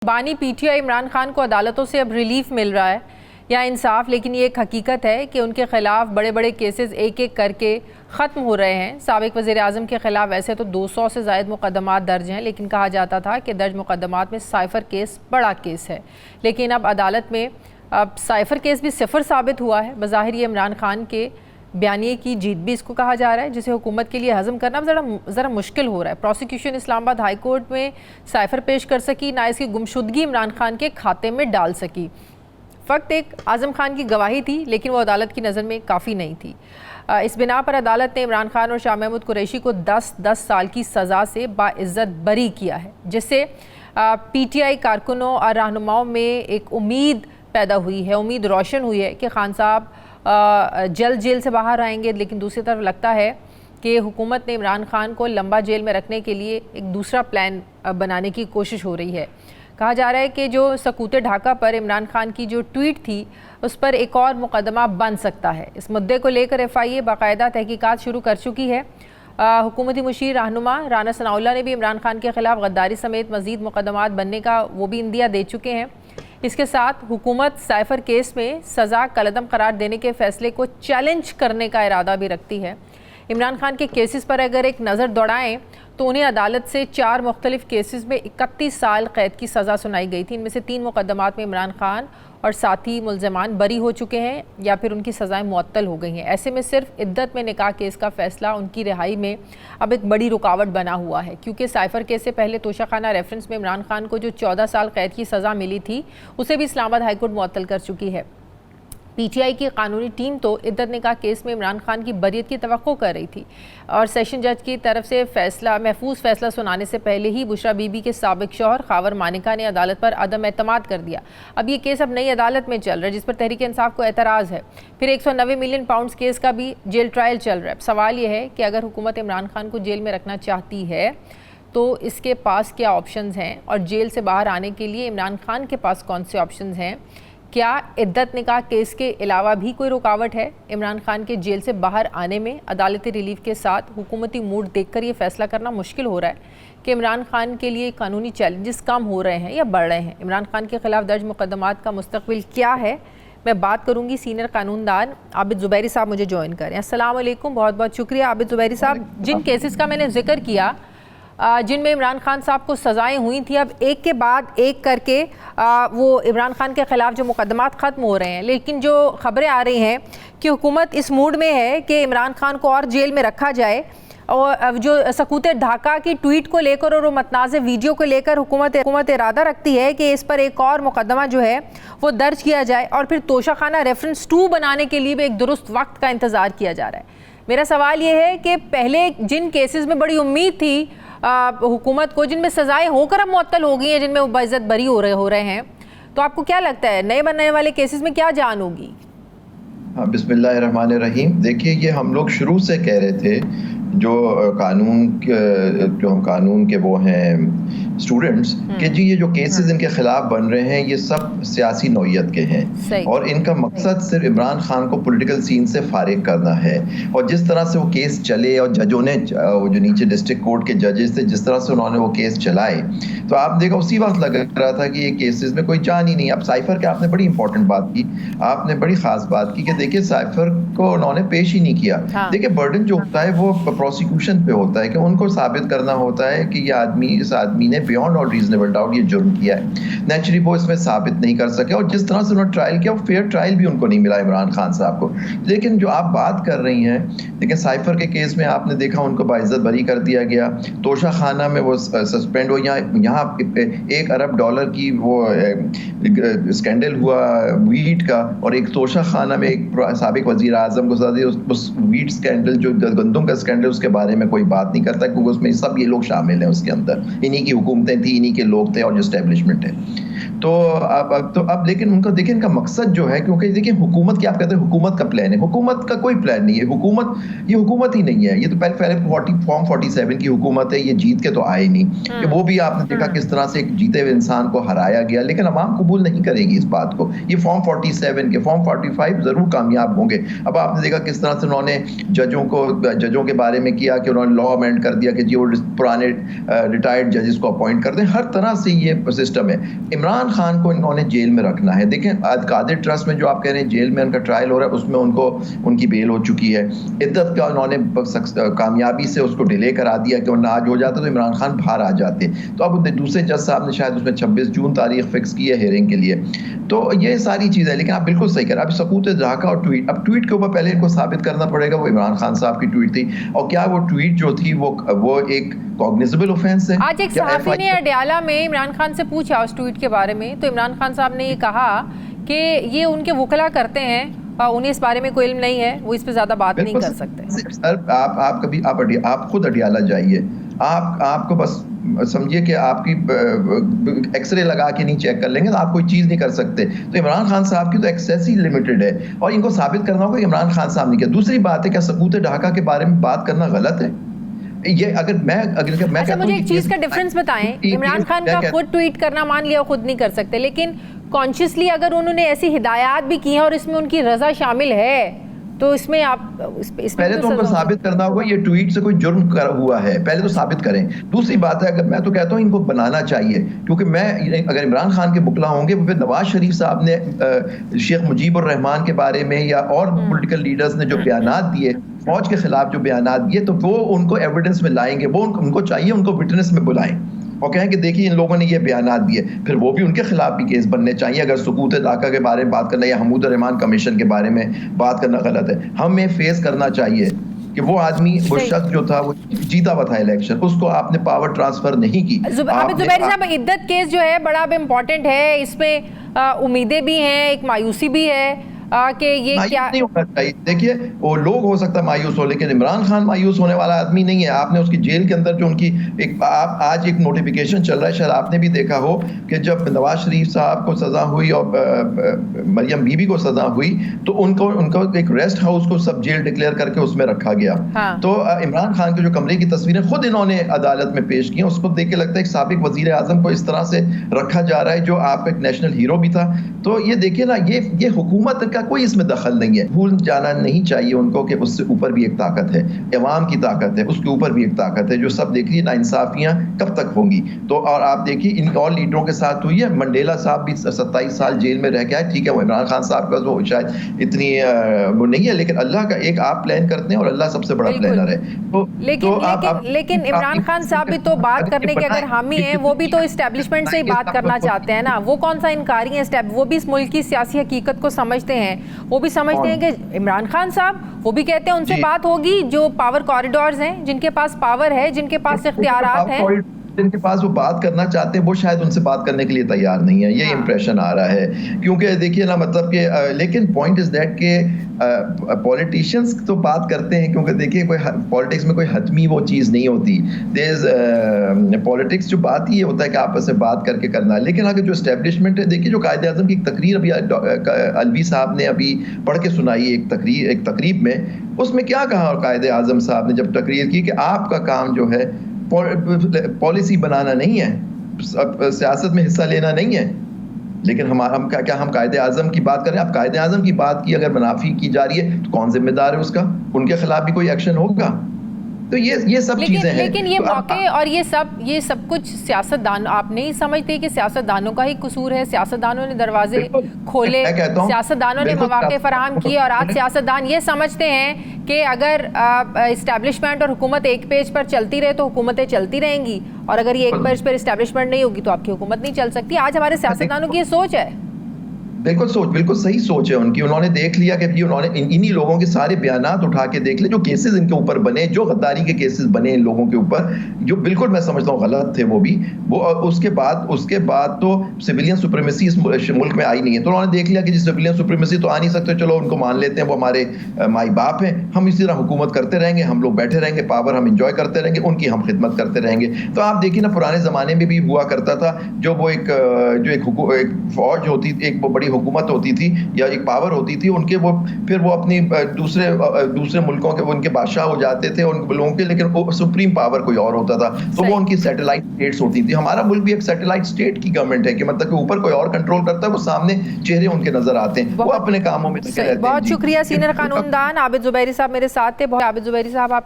बानी पीटीआई इमरान खान को अदालतों से अब रिलीफ मिल रहा है या इंसाफ, लेकिन ये एक हकीकत है कि उनके खिलाफ बड़े बड़े केसेस एक एक करके ख़त्म हो रहे हैं। साबिक़ वज़ीर आज़म के ख़िलाफ़ वैसे तो 200 से ज़ायद मुक़दमात दर्ज हैं, लेकिन कहा जाता था कि दर्ज मुक़दमात में साइफ़र केस बड़ा केस है। लेकिन अब अदालत में अब साइफ़र केस भी सिफर साबित हुआ है। बज़ाहिर ये इमरान खान के बयानिए की जीत भी इसको कहा जा रहा है, जिसे हुकूमत के लिए हज़म करना ज़रा मुश्किल हो रहा है। प्रोसिक्यूशन इस्लामाबाद हाई कोर्ट में साइफ़र पेश कर सकी, ना इसकी गुमशुदगी इमरान खान के खाते में डाल सकी। फ़क्त एक आज़म खान की गवाही थी, लेकिन वो अदालत की नज़र में काफ़ी नहीं थी। इस बिना पर अदालत ने इमरान खान और शाह महमूद कुरैशी को 10 साल की सज़ा से बाइज़्ज़त बरी किया है, जिससे पीटीआई कारकुनों और रहनुमाओं में एक उम्मीद पैदा हुई है, उम्मीद रोशन हुई है कि खान साहब जल्द जेल से बाहर आएंगे। लेकिन दूसरी तरफ लगता है कि हुकूमत ने इमरान खान को लंबा जेल में रखने के लिए एक दूसरा प्लान बनाने की कोशिश हो रही है। कहा जा रहा है कि जो सकूते ढाका पर इमरान खान की जो ट्वीट थी, उस पर एक और मुकदमा बन सकता है। इस मुद्दे को लेकर FIA बाकायदा तहकीकात शुरू कर चुकी है। हुकूमती मुशीर रहनुमा राना सनाउल्लाह ने भी इमरान खान के ख़िलाफ़ गद्दारी समेत मज़ीद मुकदमात बनने का वो भी इंदिया दे चुके हैं। इसके साथ हुकूमत साइफ़र केस में सज़ा कलअदम करार देने के फ़ैसले को चैलेंज करने का इरादा भी रखती है। इमरान खान के केसेस पर अगर एक नज़र दौड़ाएं तो उन्हें अदालत से 4 मुख्तलिफ़ केसेस में 31 साल कैद की सज़ा सुनाई गई थी। इनमें से 3 मुकदमात में इमरान खान और साथी मुल्ज़मान बरी हो चुके हैं या फिर उनकी सज़ाएं मुअत्तल हो गई हैं। ऐसे में सिर्फ इद्दत में निकाह केस का फ़ैसला उनकी रिहाई में अब एक बड़ी रुकावट बना हुआ है, क्योंकि साइफ़र केस से पहले तोशाखाना रेफरेंस में इमरान खान को जो 14 साल कैद की सज़ा मिली थी, उसे भी इस्लामाबाद हाई कोर्ट मुअत्तल कर चुकी है। पीटीआई की कानूनी टीम तो इद्दत निकाह केस में इमरान खान की बरियत की तवक्को कर रही थी और सेशन जज की तरफ से महफूज फैसला सुनाने से पहले ही बुशरा बीबी के साबिक शौहर खावर मानिका ने अदालत पर अदम एतमाद कर दिया। अब ये केस अब नई अदालत में चल रहा है, जिस पर तहरीक इंसाफ को एतराज़ है। फिर 190 मिलियन पाउंड केस का भी जेल ट्रायल चल रहा है। अब सवाल ये है कि अगर हुकूमत इमरान खान को जेल में रखना चाहती है तो इसके पास क्या ऑप्शंस हैं, और जेल से बाहर आने के लिए इमरान खान के पास कौन से ऑप्शंस हैं। क्या इद्दत निकाह केस के अलावा भी कोई रुकावट है इमरान खान के जेल से बाहर आने में? अदालती रिलीफ के साथ हुकूमती मूड देखकर ये फैसला करना मुश्किल हो रहा है कि इमरान खान के लिए कानूनी चैलेंजेस कम हो रहे हैं या बढ़ रहे हैं। इमरान खान के खिलाफ दर्ज मुकदमात का मुस्तकबिल क्या है, मैं बात करूंगी सीनियर कानूनदान आबिद ज़ुबैरी साहब मुझे ज्वाइन करें। अस्सलाम वालेकुम, बहुत बहुत शुक्रिया आबिद ज़ुबैरी साहब। जिन केसेस का मैंने जिक्र किया, जिनमें इमरान खान साहब को सज़ाएं हुई थी, अब एक के बाद एक करके वो इमरान खान के ख़िलाफ़ जो मुकदमात ख़त्म हो रहे हैं, लेकिन जो ख़बरें आ रही हैं कि हुकूमत इस मूड में है कि इमरान खान को और जेल में रखा जाए, और जो सकूते ढाका की ट्वीट को लेकर और वो मतनाज़ वीडियो को लेकर हुकूमत इरादा रखती है कि इस पर एक और मुकदमा जो है वो दर्ज किया जाए और फिर तोशाखाना रेफरेंस 2 बनाने के लिए भी एक दुरुस्त वक्त का इंतज़ार किया जा रहा है। मेरा सवाल ये है कि पहले जिन केसेस में बड़ी उम्मीद थी हुकूमत को, जिनमें सज़ाएं होकर अब मुअत्तल हो गई हैं, जिनमें वो बाइज़्ज़त बरी हो रहे हैं, तो आपको क्या लगता है नए बनने वाले केसेस में क्या जान होगी? हाँ, बिस्मिल्लाहिर्रहमानिर्रहीम। देखिए, ये हम लोग शुरू से कह रहे थे, जो हम कानून के वो हैं स्टूडेंट्स, कि जी ये जो केसेस इनके खिलाफ बन रहे हैं ये सब सियासी नौइयत के हैं और इनका मकसद सिर्फ इमरान खान को पॉलिटिकल सीन से फारिग करना है। और जिस तरह से वो केस चले और जजों ने, जो नीचे डिस्ट्रिक्ट कोर्ट के जजेस थे, जिस तरह से उन्होंने वो केस चलाए, तो आप देखो उसी वक्त लग रहा था कि ये केसेस में कोई जान ही नहीं। अब साइफर के आपने बड़ी इंपॉर्टेंट बात की, आपने बड़ी खास बात की कि देखिए साइफर को उन्होंने पेश ही नहीं किया। देखिए बर्डन जो होता है वो प्रोसिक्यूशन पे होता है कि उनको साबित करना होता है कि ये इस आदमी ने बियॉन्ड ऑल रीजनेबल डाउट ये जुर्म किया है। नेचुरली वो इसमें साबित नहीं कर सके और जिस तरह से उन्होंने ट्रायल किया वो फेयर ट्रायल भी उनको नहीं मिला इमरान खान साहब को। लेकिन जो आप बात कर रही हैं, लेकिन साइफर के केस में आपने देखा उनको बाइज्जत बरी कर दिया गया। तोशा खाना में वो सस्पेंड हो, यहाँ $1 अरब की वो स्कैंडल हुआ वीट का, और एक तोशा खाना में एक साबिक वजीर आजम को सजा दी। उस वीट स्कैंडल जो गंदम का स्कैंडल, उसके बारे में कोई बात नहीं करता क्योंकि उसमें सब ये लोग शामिल हैं, उसके अंदर इन्हीं की हुकूमतें थी, इन्हीं के लोग थे और जो एस्टेब्लिशमेंट है। तो अब लेकिन उनका देखिए इनका मकसद जो है, क्योंकि देखिए हुकूमत की, आप कहते हैं हुकूमत का प्लान है, हुकूमत का कोई प्लान नहीं है। ये हुकूमत ही नहीं है। ये तो पहले फॉर्म 47 की हुकूमत है, ये जीत के तो आए नहीं। वो भी आपने देखा किस तरह से एक जीते हुए इंसान को हराया गया, लेकिन अवाम कबूल नहीं करेगी इस बात को। ये फॉर्म 47 के फॉर्म 45 जरूर कामयाब होंगे। अब आपने देखा किस तरह से उन्होंने जजों के बारे में किया कि उन्होंने लॉ अमेंड कर दिया कि जी वो पुराने रिटायर्ड जजेस को अपॉइंट कर दें। हर तरह से ये सिस्टम है। इमरान खान को इन्होंने जेल में रखना है। देखें कादिर ट्रस्ट में जो आप कह रहे हैं जेल में उनका ट्रायल हो रहा है, उसमें उनकी बेल हो चुकी है। इद्दत का उन्होंने कामयाबी से उसको डिले करा दिया कि वरना आज हो जाता तो इमरान खान बाहर आ जाते। तो अब दूसरे जज साहब ने शायद उसमें 26 जून तारीख फिक्स की है हेयरिंग के लिए। तो ये सारी चीज़ें, लेकिन आप बिल्कुल सही कह रहे हैं। अब सबूत ढाका और ट्वीट, अब ट्वीट के ऊपर पहले इनको साबित करना पड़ेगा वो इमरान खान साहब की ट्वीट थी, और क्या वो ट्वीट जो थी वो एक कॉग्निजेबल ऑफेंस है। आज एक सहाफी ने अडयाला में इमरान खान से पूछा उस ट्वीट के बारे में, तो इमरान खान साहब ने ये कहा कि ये उनके वकला करते हैं, उन्हें इस बारे में कोई इल्म नहीं है, वो इस पे ज्यादा बात नहीं कर सकते। सर आप खुद अडयाला जाइए, आपको बस समझिए कि आपकी एक्सरे लगा के नहीं चेक कर लेंगे तो आप कोई चीज़ नहीं कर सकते। तो इमरान खान साहब की तो एक्सेस ही लिमिटेड है, और इनको साबित करना होगा कि इमरान खान साहब ने किया। दूसरी बात है, क्या सबूत ढाका के बारे में बात करना गलत है? ये अगर मैं अच्छा, मुझे एक चीज़ का डिफरेंस बताएं। इमरान खान का खुद ट्वीट करना मान लिया खुद नहीं कर सकते, लेकिन कॉन्शियसली अगर उन्होंने ऐसी हिदायत भी की है और इसमें उनकी रजा शामिल है, तो इसमें आप पहले तो उनको साबित करना होगा ये ट्वीट से कोई जुर्म हुआ है, पहले तो साबित करें। दूसरी बात है, अगर मैं तो कहता हूँ इनको बनाना चाहिए, क्योंकि अगर इमरान खान के बुकला होंगे, फिर नवाज शरीफ साहब ने शेख मुजीबुर रहमान के बारे में या और पॉलिटिकल लीडर्स ने जो बयानात दिए फौज के खिलाफ, जो बयानात दिए, तो वो उनको एविडेंस में लाएंगे। वो उनको चाहिए उनको विटनेस में बुलाएं और कहें कि देखिए इन लोगों ने ये बयानात दिए, फिर वो भी उनके खिलाफ भी केस बनने चाहिए। अगर सुकूत ढाका के बारे में बात करना या हमूद रहमान कमीशन के बारे में बात करना गलत है, हमें फेस करना चाहिए कि वो आदमी, वो शख्स जो था वो जीता हुआ था इलेक्शन, उसको आपने पावर ट्रांसफर नहीं की। जुबैर साहब, इद्दत केस जो है बड़ा अब इम्पोर्टेंट है, इसमें उम्मीदें भी हैं, एक मायूसी भी है कि ये क्या नहीं होना चाहिए। देखिए वो लोग हो सकता है मायूस हो, लेकिन इमरान खान मायूस होने वाला आदमी नहीं है। आपने उसकी जेल के अंदर जो उनकी आज एक नोटिफिकेशन चल रहा है, शायद आपने भी देखा हो कि जब नवाज शरीफ साहब को सजा हुई और मरियम बीबी को सजा हुई, तो उनको एक रेस्ट हाउस को सब जेल डिक्लेयर करके उसमें रखा गया। हाँ। तो इमरान खान के जो कमरे की तस्वीरें खुद इन्होंने अदालत में पेश की, उसको देख के लगता है एक साबिक वजीर आजम को इस तरह से रखा जा रहा है, जो आप एक नेशनल हीरो भी था। तो ये देखिए ना, ये हुकूमत का कोई इसमें दखल नहीं है। भूल जाना नहीं चाहिए उनको कि उससे ऊपर भी एक ताकत है, अवाम की ताकत है, उसके ऊपर भी एक ताकत है जो सब देख रही है। नाइंसाफियां कब तक होंगी? तो और आप देखिए इन और लीडरों के साथ हुई है। मंडेला साहब भी 27 साल जेल में रह गया है, ठीक है, वो इमरान खान साहब का तो शायद इतनी वो नहीं है, लेकिन अल्लाह का एक आप प्लान करते हैं और अल्लाह सबसे बड़ा प्लानर है। लेकिन इमरान खान साहब भी तो बात करने के अगर हामी हैं, वो भी तो इस्टेब्लिशमेंट से ही बात करना चाहते हैं ना। वो कौन सा इनकारी है? वो भी इस मुल्क की सियासी हकीकत को समझते हैं, वो भी समझते हैं कि इमरान खान साहब, वो भी कहते हैं उनसे बात होगी जो पावर कॉरिडोर्स हैं, जिनके पास पावर है, जिनके पास इख्तियारात हैं, जिनके पास वो बात करना चाहते हैं, वो शायद उनसे बात करने के लिए तैयार नहीं है। ये इंप्रेशन आ रहा है, क्योंकि देखिए ना, मतलब कि लेकिन पॉइंट इज दैट के पॉलिटिशियंस तो बात करते हैं, क्योंकि देखिए कोई पॉलिटिक्स में कोई हतमी वो चीज़ नहीं होती। पॉलिटिक्स जो बात ही ये होता है कि आपस में बात करके करना है। लेकिन अगर जो एस्टेब्लिशमेंट है, देखिए जो कायदे आज़म की एक तकरीर अभी अलवी साहब ने अभी पढ़ के सुनाई एक तकरीब में, उसमें क्या कहा कायदे आज़म साहब ने जब तकरीर की कि आपका काम जो है पॉलिसी बनाना नहीं है, सियासत में हिस्सा लेना नहीं है, लेकिन हम कायदे आज़म की बात करें। आप कायदे आज़म की बात की अगर मुनाफी की जा रही है तो कौन जिम्मेदार है उसका? उनके खिलाफ भी कोई एक्शन होगा? तो ये सब चीजें हैं। लेकिन ये मौके और ये सब कुछ सियासतदान, आप नहीं समझते कि सियासतदानों का ही कसूर है? सियासतदानों ने दरवाजे खोले, सियासतदानों ने मौके फराहम किए, और आज सियासतदान ये समझते हैं कि अगर इस्टेब्लिशमेंट और हुकूमत एक पेज पर चलती रहे तो हुकूमतें चलती रहेंगी, और अगर ये एक पेज पर इस्टेब्लिशमेंट नहीं होगी तो आपकी हुकूमत नहीं चल सकती। आज हमारे सियासतदानों की ये सोच है। बिल्कुल सही सोच है उनकी। उन्होंने देख लिया कि जी उन्होंने इन्हीं लोगों के सारे बयानात उठा के देख ले, जो केसेस इनके ऊपर बने, जो गद्दारी के केसेस बने इन लोगों के ऊपर, जो बिल्कुल मैं समझता हूँ गलत थे वो भी। वो उसके बाद तो सिविलियन सुप्रीमेसी इस मुल्क में आई नहीं है। तो उन्होंने देख लिया कि जी सिविलियन सुप्रीमेसी तो आ नहीं सकते, चलो उनको मान लेते हैं, वो हमारे माई बाप हैं, हम इसी तरह हुकूमत करते रहेंगे, हम लोग बैठे रहेंगे, पावर हम इंजॉय करते रहेंगे, उनकी हम खिदमत करते रहेंगे। तो आप देखिए ना, पुराने ज़माने में भी हुआ करता था, जो वो एक फौज होती, एक बड़ी हुकूमत होती थी या एक पावर होती थी उनके, वो फिर वो अपनी दूसरे मुल्कों के उनके बादशाह हो जाते थे उन लोगों के, लेकिन सुप्रीम पावर कोई और होता था। तो वो उनकी सैटेलाइट स्टेट्स होती थी। हमारा मुल्क भी एक सैटेलाइट स्टेट की गवर्नमेंट है, कि मतलब कि ऊपर कोई और कंट्रोल करता है, वो सामने चेहरे उनके नजर आते हैं, वो अपने कामों में लगे रहते हैं। बहुत शुक्रिया सीनियर कानूनदान आबिद जुबैरी साहब मेरे साथ थे। आबिद जुबैरी साहब, आप